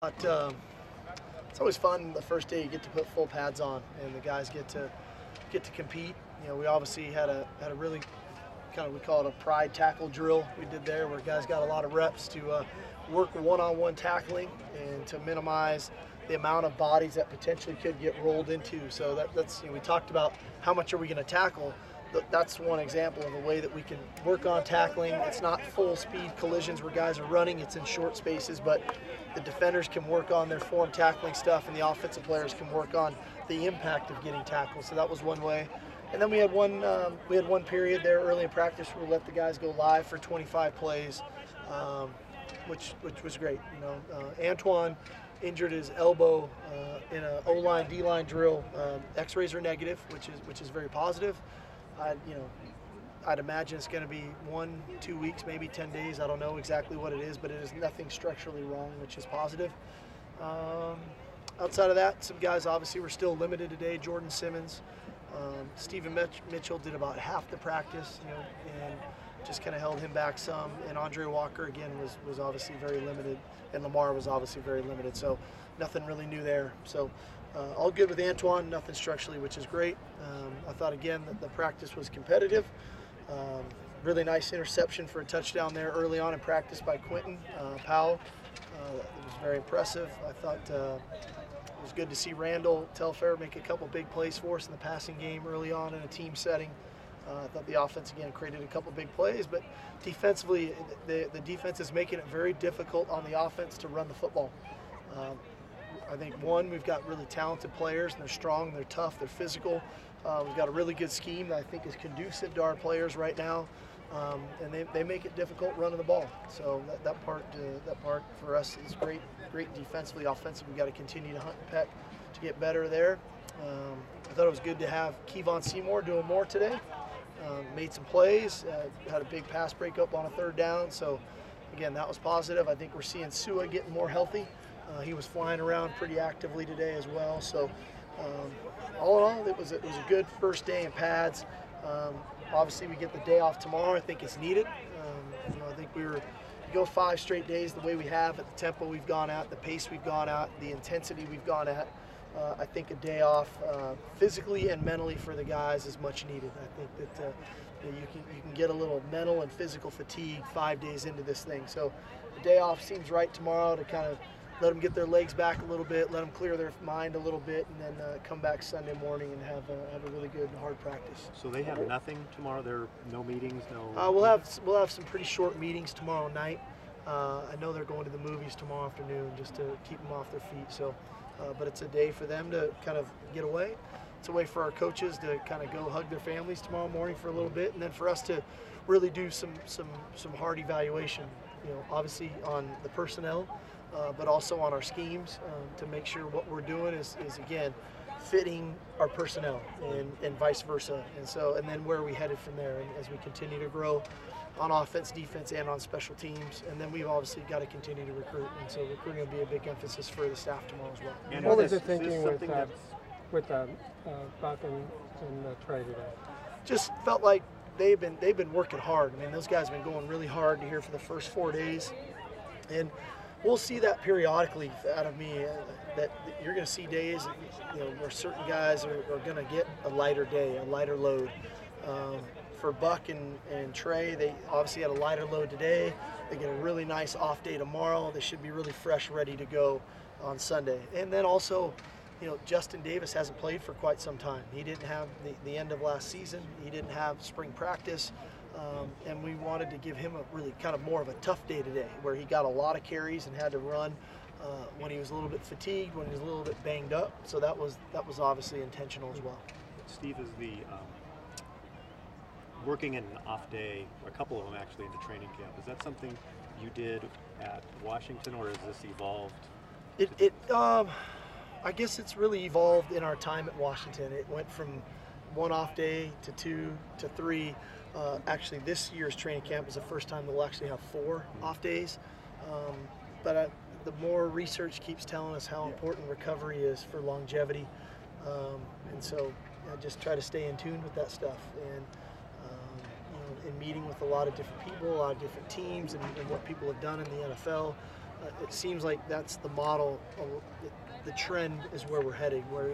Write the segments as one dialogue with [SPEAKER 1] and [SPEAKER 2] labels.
[SPEAKER 1] But it's always fun the first day you get to put full pads on and the guys get to compete. We obviously had a really we call it a pride tackle drill we did there, where guys got a lot of reps to work one-on-one tackling and to minimize the amount of bodies that potentially could get rolled into. So that's we talked about how much are we going to tackle. That's one example of a way that we can work on tackling. It's not full speed collisions where guys are running, it's in short spaces, but the defenders can work on their form tackling stuff and the offensive players can work on the impact of getting tackled. So that was one way. And then we had one period there early in practice where we let the guys go live for 25 plays, which was great. Antoine injured his elbow in a O-line D-line drill. X-rays are negative, which is very positive. I'd imagine it's going to be 1-2 weeks, maybe 10 days. I don't know exactly what it is, but it is nothing structurally wrong, which is positive. Outside of that, some guys obviously were still limited today. Jordan Simmons, Stephen Mitchell did about half the practice, and just kind of held him back some. And Andre Walker again was obviously very limited, and Lamar was obviously very limited. So nothing really new there. So all good with Antoine, nothing structurally, which is great. I thought again that the practice was competitive. Really nice interception for a touchdown there early on in practice by Quentin Powell. It was very impressive. I thought it was good to see Randall Telfair make a couple big plays for us in the passing game early on in a team setting. I thought the offense again created a couple big plays, but defensively, the defense is making it very difficult on the offense to run the football. I think we've got really talented players, and they're strong, they're tough, they're physical. We've got a really good scheme that I think is conducive to our players right now, and they make it difficult running the ball. So that part for us is great defensively. Offensively, we've got to continue to hunt and peck to get better there. I thought it was good to have Kevon Seymour doing more today. Made some plays, had a big pass breakup on a third down. So again, that was positive. I think we're seeing Sua getting more healthy. He was flying around pretty actively today as well. So all in all, it was a good first day in pads. Obviously, we get the day off tomorrow. I think it's needed. I think you go 5 straight days the way we have, at the tempo we've gone at, the pace we've gone at, the intensity we've gone at. I think a day off physically and mentally for the guys is much needed. I think that you can get a little mental and physical fatigue 5 days into this thing. So the day off seems right tomorrow to kind of let them get their legs back a little bit, let them clear their mind a little bit, and then come back Sunday morning and have a really good and hard practice.
[SPEAKER 2] So they have nothing tomorrow? There are no meetings, no?
[SPEAKER 1] We'll have some pretty short meetings tomorrow night. I know they're going to the movies tomorrow afternoon just to keep them off their feet. So, but it's a day for them to kind of get away. It's a way for our coaches to kind of go hug their families tomorrow morning for a little bit, and then for us to really do some hard evaluation. Obviously on the personnel. But also on our schemes to make sure what we're doing is again fitting our personnel and vice versa, and then where are we headed from there, and as we continue to grow on offense, defense, and on special teams, and then we've obviously got to continue to recruit, and so recruiting will be a big emphasis for the staff tomorrow as well.
[SPEAKER 3] And what was the thinking with Buck and Trey today?
[SPEAKER 1] Just felt like they've been working hard. I mean, those guys have been going really hard here for the first 4 days, and we'll see that periodically out of me, that you're going to see days where certain guys are going to get a lighter day, a lighter load. For Buck and Trey, they obviously had a lighter load today. They get a really nice off day tomorrow. They should be really fresh, ready to go on Sunday. And then also, Justin Davis hasn't played for quite some time. He didn't have the end of last season. He didn't have spring practice. And we wanted to give him a really kind of more of a tough day today, where he got a lot of carries and had to run when he was a little bit fatigued, when he was a little bit banged up. So that was obviously intentional as well.
[SPEAKER 2] Steve, is the working in an off day, a couple of them actually into training camp, is that something you did at Washington, or has this evolved?
[SPEAKER 1] I guess it's really evolved in our time at Washington. It went from 1 off day to 2 to 3. Actually, this year's training camp is the first time they'll actually have 4 off days. But the more research keeps telling us how important recovery is for longevity. And so I just try to stay in tune with that stuff. And in meeting with a lot of different people, a lot of different teams, and what people have done in the NFL, it seems like that's the model. The trend is where we're heading. Where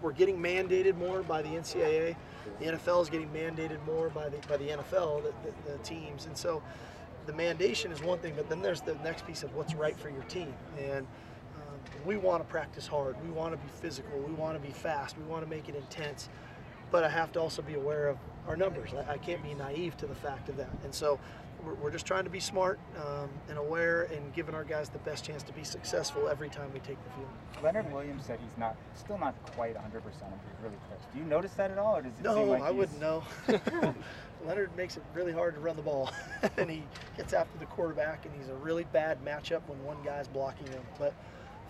[SPEAKER 1] we're getting mandated more by the NCAA. The NFL is getting mandated more by the NFL, the teams, and so the mandation is one thing, but then there's the next piece of what's right for your team. And we want to practice hard. We want to be physical. We want to be fast. We want to make it intense. But I have to also be aware of our numbers. I can't be naive to the fact of that. And so we're just trying to be smart and aware and giving our guys the best chance to be successful every time we take the field.
[SPEAKER 4] Leonard Williams said he's still not quite 100%. He's really close. Do you notice that at all, or does it seem like
[SPEAKER 1] I wouldn't know. Leonard makes it really hard to run the ball, and he gets after the quarterback, and he's a really bad matchup when one guy's blocking him. But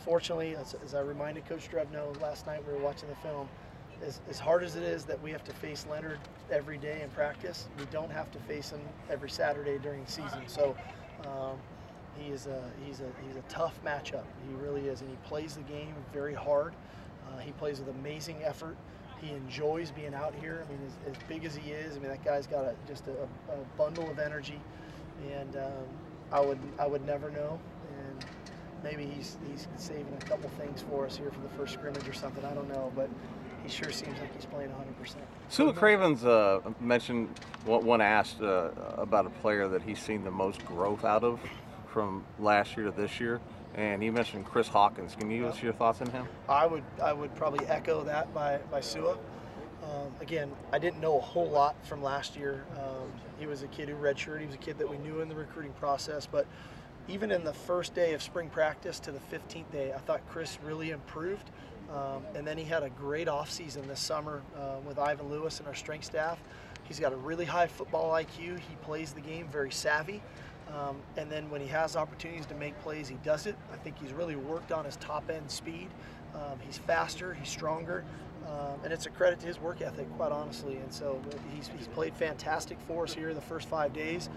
[SPEAKER 1] fortunately, as I reminded Coach Drevno last night, we were watching the film, as hard as it is that we have to face Leonard every day in practice, we don't have to face him every Saturday during the season. So he's a tough matchup. He really is, and he plays the game very hard. He plays with amazing effort. He enjoys being out here. I mean, as big as he is, I mean, that guy's got just a bundle of energy, and I would never know. And maybe he's saving a couple things for us here for the first scrimmage or something. I don't know, but he sure seems like he's playing 100%.
[SPEAKER 5] Sua Cravens mentioned, when asked about a player that he's seen the most growth out of from last year to this year, and he mentioned Chris Hawkins. Can you give us your thoughts on him?
[SPEAKER 1] I would probably echo that by Sua. Again, I didn't know a whole lot from last year. He was a kid who redshirted. He was a kid that we knew in the recruiting process, but even in the first day of spring practice to the 15th day, I thought Chris really improved. And then he had a great offseason this summer with Ivan Lewis and our strength staff. He's got a really high football IQ. He plays the game very savvy. And then when he has opportunities to make plays, he does it. I think he's really worked on his top-end speed. He's faster, he's stronger, and it's a credit to his work ethic, quite honestly. And so he's played fantastic for us here the first 5 days,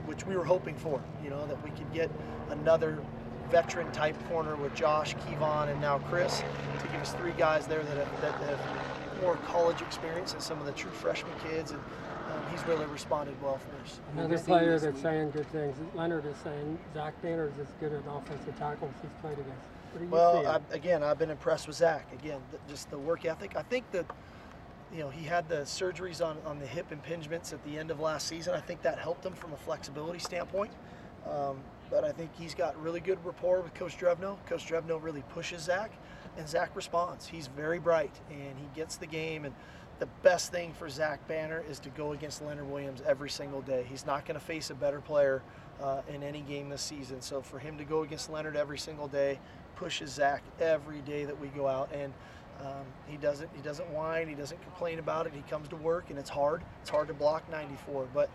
[SPEAKER 1] which we were hoping for, that we could get another veteran-type corner with Josh, Kevon, and now Chris to give us 3 guys there that have more college experience than some of the true freshman kids. And he's really responded well for us.
[SPEAKER 3] Another player that's saying good things. Leonard is saying Zach Banner is as good at offensive tackles he's played against. What do you see?
[SPEAKER 1] I've been impressed with Zach. Again, just the work ethic. I think that he had the surgeries on the hip impingements at the end of last season. I think that helped him from a flexibility standpoint. But I think he's got really good rapport with Coach Drevno. Coach Drevno really pushes Zach, and Zach responds. He's very bright, and he gets the game. And the best thing for Zach Banner is to go against Leonard Williams every single day. He's not going to face a better player in any game this season. So for him to go against Leonard every single day pushes Zach every day that we go out. And he doesn't whine. He doesn't complain about it. He comes to work, and it's hard. It's hard to block 94, but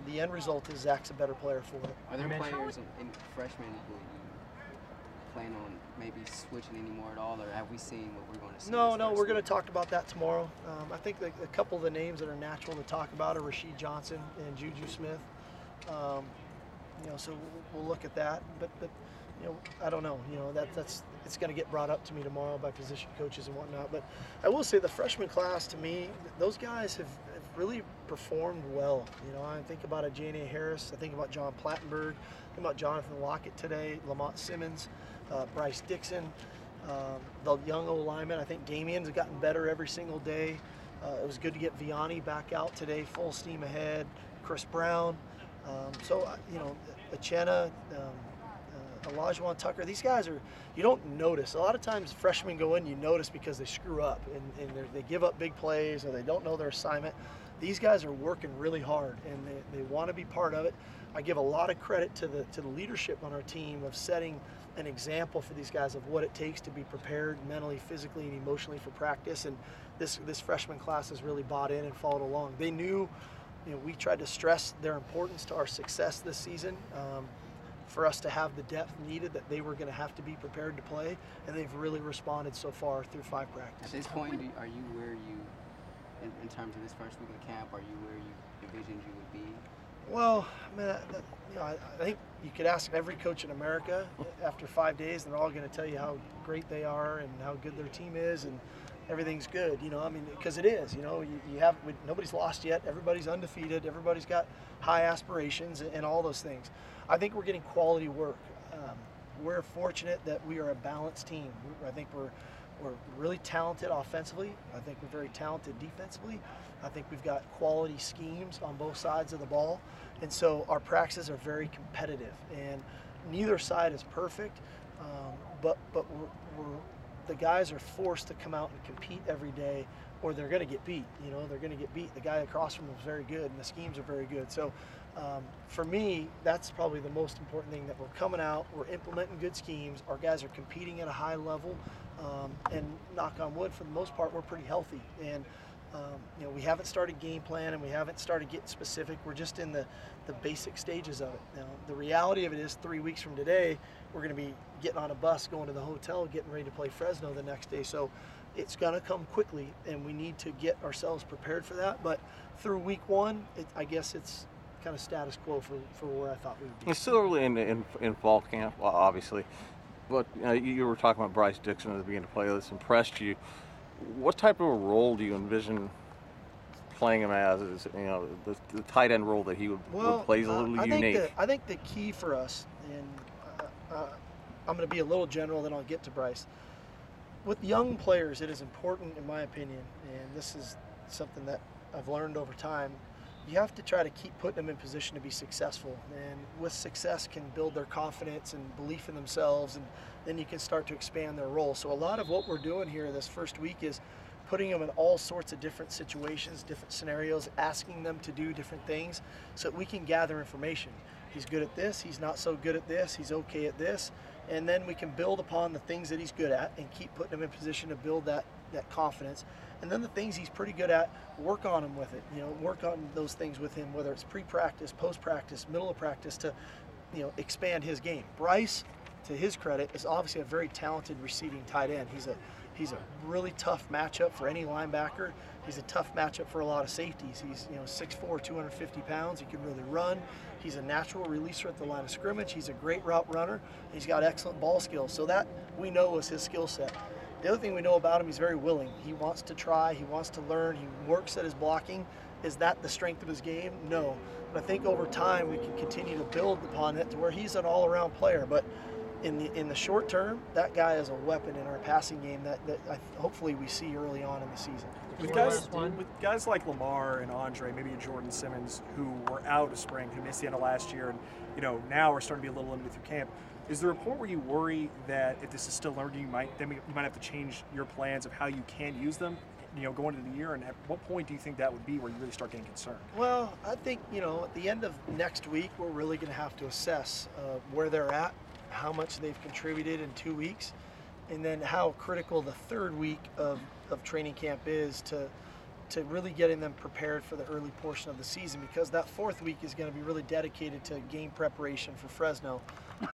[SPEAKER 1] the end result is Zach's a better player for it.
[SPEAKER 6] Are there players in freshmen who you plan on maybe switching anymore at all, or have we seen what we're going to see?
[SPEAKER 1] No, we're going to talk about that tomorrow. I think a couple of the names that are natural to talk about are Rasheed Johnson and Juju Smith. So we'll look at that. But I don't know. It's going to get brought up to me tomorrow by position coaches and whatnot. But I will say the freshman class, to me, those guys have really performed well. I think about a J.N.A. Harris. I think about John Plattenberg. I think about Jonathan Lockett today, Lamont Simmons, Bryce Dixon, the young O-lineman. I think Damien's gotten better every single day. It was good to get Vianney back out today, full steam ahead. Chris Brown. Achena, Olajuwon Tucker, these guys you don't notice. A lot of times freshmen go in, you notice because they screw up and they give up big plays or they don't know their assignment. These guys are working really hard and they want to be part of it. I give a lot of credit to the leadership on our team of setting an example for these guys of what it takes to be prepared mentally, physically, and emotionally for practice. And this freshman class has really bought in and followed along. They knew, we tried to stress their importance to our success this season. For us to have the depth needed, that they were going to have to be prepared to play, and they've really responded so far through 5 practices.
[SPEAKER 6] At this point, are you where you, in terms of this first week of camp, are you where you envisioned you would be?
[SPEAKER 1] Well, I think you could ask every coach in America after 5 days, and they're all going to tell you how great they are and how good their team is. And everything's good. You know, I mean, because it is. You know, nobody's lost yet. Everybody's undefeated. Everybody's got high aspirations and all those things. I think we're getting quality work. We're fortunate that we are a balanced team. I think we're really talented offensively. I think we're very talented defensively. I think we've got quality schemes on both sides of the ball. And so our practices are very competitive. And neither side is perfect, but the guys are forced to come out and compete every day, or they're going to get beat. You know, they're going to get beat. The guy across from them is very good, and the schemes are very good. So for me, that's probably the most important thing, that we're coming out, we're implementing good schemes, our guys are competing at a high level, and knock on wood, for the most part, we're pretty healthy. And you know, we haven't started game plan, and we haven't started getting specific. We're just in the basic stages of it. Now, the reality of it is 3 weeks from today, we're going to be getting on a bus, going to the hotel, getting ready to play Fresno the next day. So it's going to come quickly, and we need to get ourselves prepared for that. But through week one, I guess it's kind of status quo for where I thought we would be.
[SPEAKER 5] It's still early in fall camp, obviously. But you were talking about Bryce Dixon at the beginning of play that's impressed you. What type of a role do you envision playing him as? Is, you know, the tight end role that he would play is a little unique.
[SPEAKER 1] I think the key for us, and I'm going to be a little general, then I'll get to Bryce. With young players, it is important, in my opinion, and this is something that I've learned over time, you have to try to keep putting them in position to be successful. And with success can build their confidence and belief in themselves, and then you can start to expand their role. So a lot of what we're doing here this first week is putting them in all sorts of different situations, different scenarios, asking them to do different things so that we can gather information. He's good at this, he's not so good at this, he's okay at this, and then we can build upon the things that he's good at and keep putting him in position to build that confidence. And then the things he's pretty good at, work on him with it. You know, work on those things with him, whether it's pre-practice, post-practice, middle of practice, to, you know, expand his game. Bryce, to his credit, is obviously a very talented receiving tight end. He's a really tough matchup for any linebacker. He's a tough matchup for a lot of safeties. He's, you know, 6'4", 250 pounds. He can really run. He's a natural releaser at the line of scrimmage. He's a great route runner. He's got excellent ball skills. So that we know is his skill set. The other thing we know about him, he's very willing. He wants to try. He wants to learn. He works at his blocking. Is that the strength of his game? No. But I think over time we can continue to build upon it to where he's an all-around player. But in the short term, that guy is a weapon in our passing game that hopefully we see early on in the season.
[SPEAKER 7] With guys like Lamar and Andre, maybe Jordan Simmons, who were out of spring, who missed the end of last year, and now are starting to be a little limited through camp. Is there a point where you worry that if this is still learning, you might have to change your plans of how you can use them, going into the year? And at what point do you think that would be where you really start getting concerned?
[SPEAKER 1] Well, I think, at the end of next week, we're really going to have to assess where they're at, how much they've contributed in 2 weeks, and then how critical the third week of training camp is to really getting them prepared for the early portion of the season, because that fourth week is going to be really dedicated to game preparation for Fresno.